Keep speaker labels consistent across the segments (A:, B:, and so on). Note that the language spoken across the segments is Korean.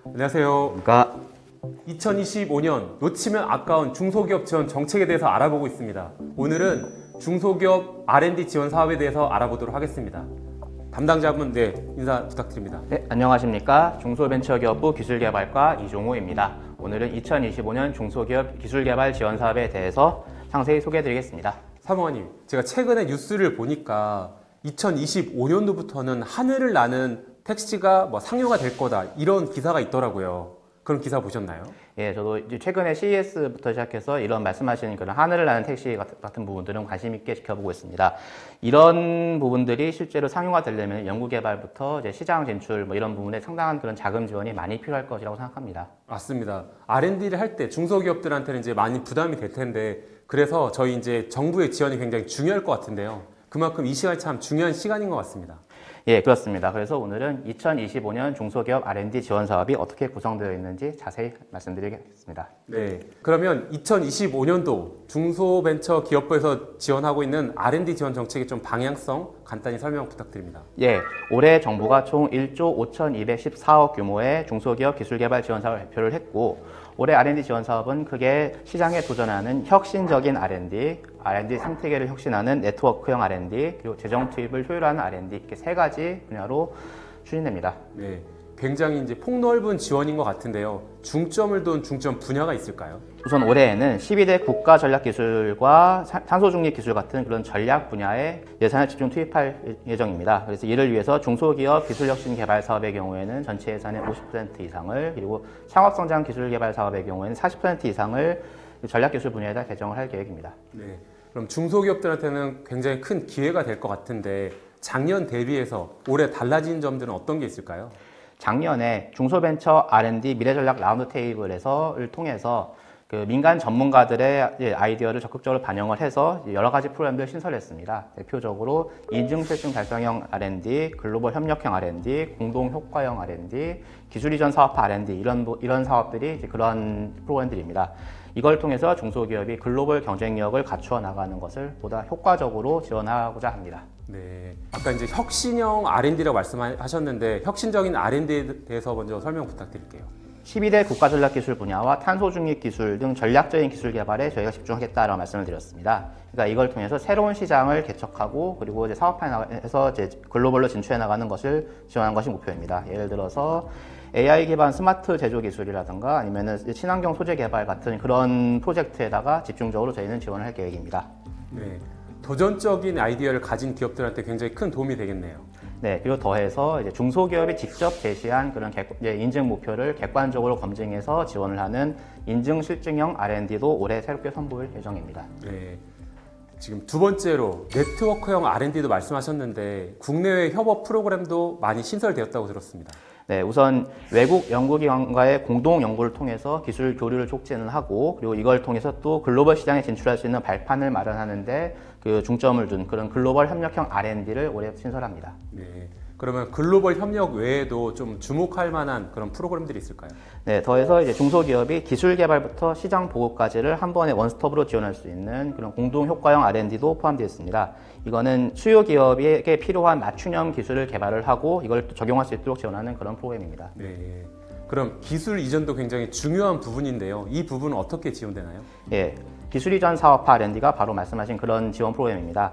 A: 안녕하세요.
B: 그러니까
A: 2025년 놓치면 아까운 중소기업 지원 정책에 대해서 알아보고 있습니다. 오늘은 중소기업 R&D 지원 사업에 대해서 알아보도록 하겠습니다. 담당자분 인사 부탁드립니다.
B: 네, 안녕하십니까. 중소벤처기업부 기술개발과 이종호입니다. 오늘은 2025년 중소기업 기술개발 지원 사업에 대해서 상세히 소개해드리겠습니다.
A: 사무관님, 제가 최근에 뉴스를 보니까 2025년도부터는 하늘을 나는 택시가 상용화 될 거다 이런 기사가 있더라고요. 그런 기사 보셨나요?
B: 예, 저도 이제 최근에 CES부터 시작해서 이런 말씀하시는 그런 하늘을 나는 택시 같은 부분들은 관심 있게 지켜보고 있습니다. 이런 부분들이 실제로 상용화 되려면 연구개발부터 이제 시장 진출 이런 부분에 상당한 그런 자금 지원이 많이 필요할 것이라고 생각합니다.
A: 맞습니다. R&D를 할 때 중소기업들한테는 이제 많이 부담이 될 텐데 그래서 저희 이제 정부의 지원이 굉장히 중요할 것 같은데요. 그만큼 이 시간이 참 중요한 시간인 것 같습니다.
B: 예, 그렇습니다. 그래서 오늘은 2025년 중소기업 R&D 지원 사업이 어떻게 구성되어 있는지 자세히 말씀드리겠습니다.
A: 네, 그러면 2025년도 중소벤처기업부에서 지원하고 있는 R&D 지원 정책의 좀 방향성 간단히 설명 부탁드립니다.
B: 예, 올해 정부가 총 1조 5,214억 규모의 중소기업 기술개발 지원 사업을 발표를 했고 올해 R&D 지원 사업은 크게 시장에 도전하는 혁신적인 R&D 생태계를 혁신하는 네트워크형 R&D, 그리고 재정 투입을 효율화하는 R&D 이렇게 세 가지 분야로 추진됩니다.
A: 네, 굉장히 이제 폭넓은 지원인 것 같은데요. 중점을 둔 중점 분야가 있을까요?
B: 우선 올해에는 12대 국가 전략 기술과 탄소 중립 기술 같은 그런 전략 분야에 예산을 집중 투입할 예정입니다. 그래서 이를 위해서 중소기업 기술혁신 개발 사업의 경우에는 전체 예산의 50% 이상을, 그리고 창업성장 기술 개발 사업의 경우에는 40% 이상을 전략 기술 분야에다 배정을 할 계획입니다.
A: 네, 그럼 중소기업들한테는 굉장히 큰 기회가 될 것 같은데 작년 대비해서 올해 달라진 점들은 어떤 게 있을까요?
B: 작년에 중소벤처 R&D 미래전략 라운드 테이블을 통해서 그 민간 전문가들의 아이디어를 적극적으로 반영을 해서 여러 가지 프로그램들을 신설했습니다. 대표적으로 인증실증 달성형 R&D, 글로벌 협력형 R&D, 공동 효과형 R&D, 기술 이전 사업화 R&D 이런 사업들이 이제 그런 프로그램들입니다. 이걸 통해서 중소기업이 글로벌 경쟁력을 갖추어 나가는 것을 보다 효과적으로 지원하고자 합니다.
A: 네, 아까 이제 혁신형 R&D라고 말씀하셨는데 혁신적인 R&D에 대해서 먼저 설명 부탁드릴게요.
B: 12대 국가전략기술 분야와 탄소중립 기술 등 전략적인 기술 개발에 저희가 집중하겠다라고 말씀을 드렸습니다. 그러니까 이걸 통해서 새로운 시장을 개척하고 그리고 이제 사업화해서 이제 글로벌로 진출해 나가는 것을 지원하는 것이 목표입니다. 예를 들어서 AI 기반 스마트 제조 기술이라든가 아니면은 친환경 소재 개발 같은 그런 프로젝트에다가 집중적으로 저희는 지원을 할 계획입니다.
A: 네, 도전적인 아이디어를 가진 기업들한테 굉장히 큰 도움이 되겠네요.
B: 네, 그리고 더해서 이제 중소기업이 직접 제시한 그런 인증 목표를 객관적으로 검증해서 지원을 하는 인증 실증형 R&D도 올해 새롭게 선보일 예정입니다.
A: 네, 지금 두 번째로 네트워크형 R&D도 말씀하셨는데 국내외 협업 프로그램도 많이 신설되었다고 들었습니다.
B: 네, 우선 외국 연구기관과의 공동 연구를 통해서 기술 교류를 촉진을 하고 그리고 이걸 통해서 또 글로벌 시장에 진출할 수 있는 발판을 마련하는데 그 중점을 둔 그런 글로벌 협력형 R&D를 올해 신설합니다.
A: 네, 그러면 글로벌 협력 외에도 좀 주목할 만한 그런 프로그램들이 있을까요?
B: 네, 더해서 이제 중소기업이 기술 개발부터 시장 보급까지를 한 번에 원스톱으로 지원할 수 있는 그런 공동 효과형 R&D도 포함되어 있습니다. 이거는 수요 기업에게 필요한 맞춤형 기술을 개발을 하고 이걸 적용할 수 있도록 지원하는 그런 프로그램입니다.
A: 네, 그럼 기술 이전도 굉장히 중요한 부분인데요. 이 부분은 어떻게 지원되나요?
B: 예, 기술 이전 사업화 R&D가 바로 말씀하신 그런 지원 프로그램입니다.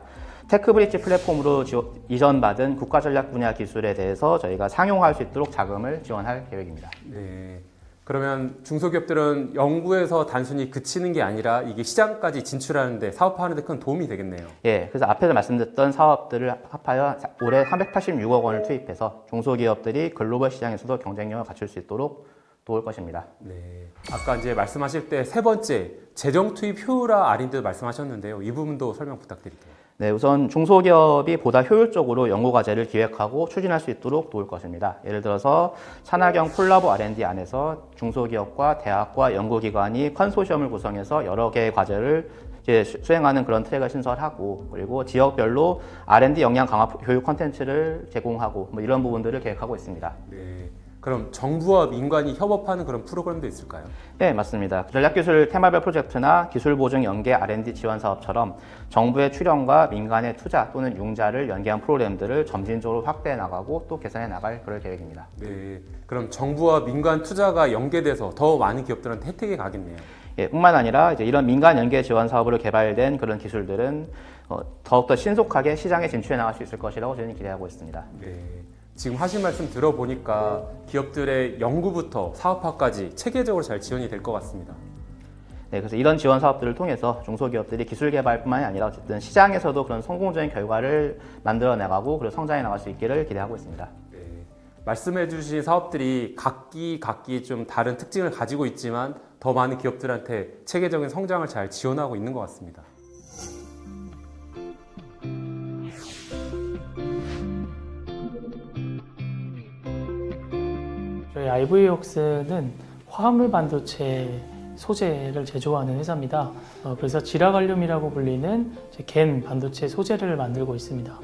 B: 테크브릿지 플랫폼으로 이전받은 국가전략 분야 기술에 대해서 저희가 상용화할 수 있도록 자금을 지원할 계획입니다.
A: 네, 그러면 중소기업들은 연구에서 단순히 그치는 게 아니라 이게 시장까지 진출하는데 사업화하는 데 큰 도움이 되겠네요.
B: 예, 그래서 앞에서 말씀드렸던 사업들을 합하여 올해 386억 원을 투입해서 중소기업들이 글로벌 시장에서도 경쟁력을 갖출 수 있도록 도울 것입니다.
A: 네, 아까 이제 말씀하실 때 세 번째 재정 투입 효율화 R&D도 말씀하셨는데요. 이 부분도 설명 부탁드릴게요.
B: 네, 우선 중소기업이 보다 효율적으로 연구과제를 기획하고 추진할 수 있도록 도울 것입니다. 예를 들어서 산하경 콜라보 R&D 안에서 중소기업과 대학과 연구기관이 컨소시엄을 구성해서 여러 개의 과제를 이제 수행하는 그런 트랙을 신설하고 그리고 지역별로 R&D 역량 강화 교육 콘텐츠를 제공하고 이런 부분들을 계획하고 있습니다.
A: 네, 그럼 정부와 민간이 협업하는 그런 프로그램도 있을까요?
B: 네, 맞습니다. 전략기술 테마별 프로젝트나 기술보증 연계 R&D 지원 사업처럼 정부의 출연과 민간의 투자 또는 융자를 연계한 프로그램들을 점진적으로 확대해 나가고 또 개선해 나갈 그럴 계획입니다.
A: 네, 그럼 정부와 민간 투자가 연계돼서 더 많은 기업들한테 혜택이 가겠네요.
B: 예, 뿐만 아니라 이제 이런 민간 연계 지원 사업으로 개발된 그런 기술들은 더욱더 신속하게 시장에 진출해 나갈 수 있을 것이라고 저희는 기대하고 있습니다.
A: 네, 지금 하신 말씀 들어보니까 기업들의 연구부터 사업화까지 체계적으로 잘 지원이 될 것 같습니다.
B: 네, 그래서 이런 지원 사업들을 통해서 중소기업들이 기술 개발뿐만이 아니라 어쨌든 시장에서도 그런 성공적인 결과를 만들어 나가고 그리고 성장해 나갈 수 있기를 기대하고 있습니다.
A: 네, 말씀해주신 사업들이 각기 좀 다른 특징을 가지고 있지만 더 많은 기업들한테 체계적인 성장을 잘 지원하고 있는 것 같습니다.
C: 저희 IV웍스는 화합물 반도체 소재를 제조하는 회사입니다. 그래서 지라갈륨이라고 불리는 겐 반도체 소재를 만들고 있습니다.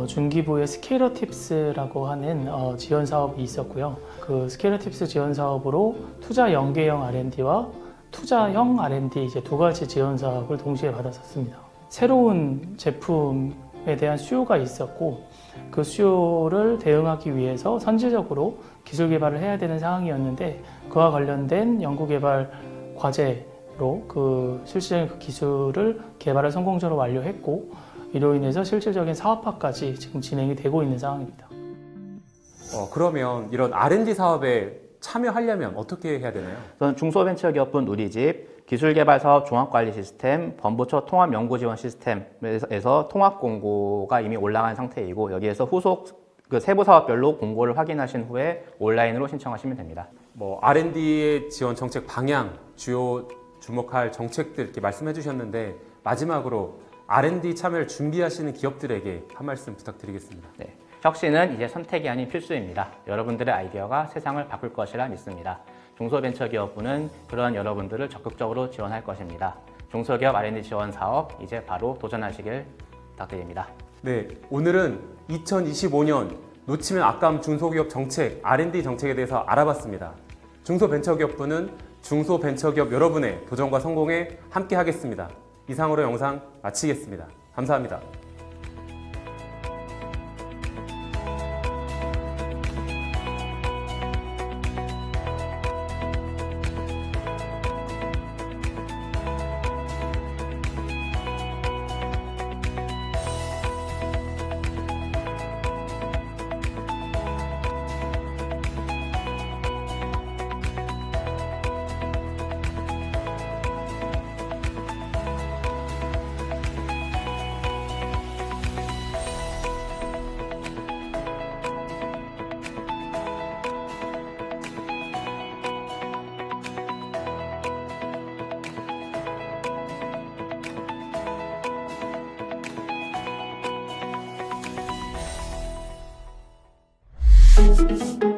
C: 중기부의 스케일러 팁스라고 하는 지원 사업이 있었고요. 그 스케일러 팁스 지원 사업으로 투자 연계형 R&D와 투자형 R&D 이제 두 가지 지원 사업을 동시에 받았었습니다. 새로운 제품에 대한 수요가 있었고 그 수요를 대응하기 위해서 선제적으로 기술 개발을 해야 되는 상황이었는데 그와 관련된 연구개발 과제로 그 실질적인 그 기술을 개발을 성공적으로 완료했고 이로 인해서 실질적인 사업화까지 지금 진행이 되고 있는 상황입니다.
A: 그러면 이런 R&D 사업에 참여하려면 어떻게 해야 되나요?
B: 저는 중소벤처기업분 누리집, 기술개발사업 종합관리 시스템, 범부처 통합연구지원 시스템에서 통합공고가 이미 올라간 상태이고 여기에서 후속 그 세부 사업별로 공고를 확인하신 후에 온라인으로 신청하시면 됩니다.
A: R&D의 지원 정책 방향, 주요 주목할 정책들 이렇게 말씀해 주셨는데 마지막으로 R&D 참여를 준비하시는 기업들에게 한 말씀 부탁드리겠습니다.
B: 네, 혁신은 이제 선택이 아닌 필수입니다. 여러분들의 아이디어가 세상을 바꿀 것이라 믿습니다. 중소벤처기업부는 그러한 여러분들을 적극적으로 지원할 것입니다. 중소기업 R&D 지원 사업 이제 바로 도전하시길 부탁드립니다.
A: 네, 오늘은 2025년 놓치면 아까운 중소기업 정책, R&D 정책에 대해서 알아봤습니다. 중소벤처기업부는 중소벤처기업 여러분의 도전과 성공에 함께 하겠습니다. 이상으로 영상 마치겠습니다. 감사합니다.
D: Thank you.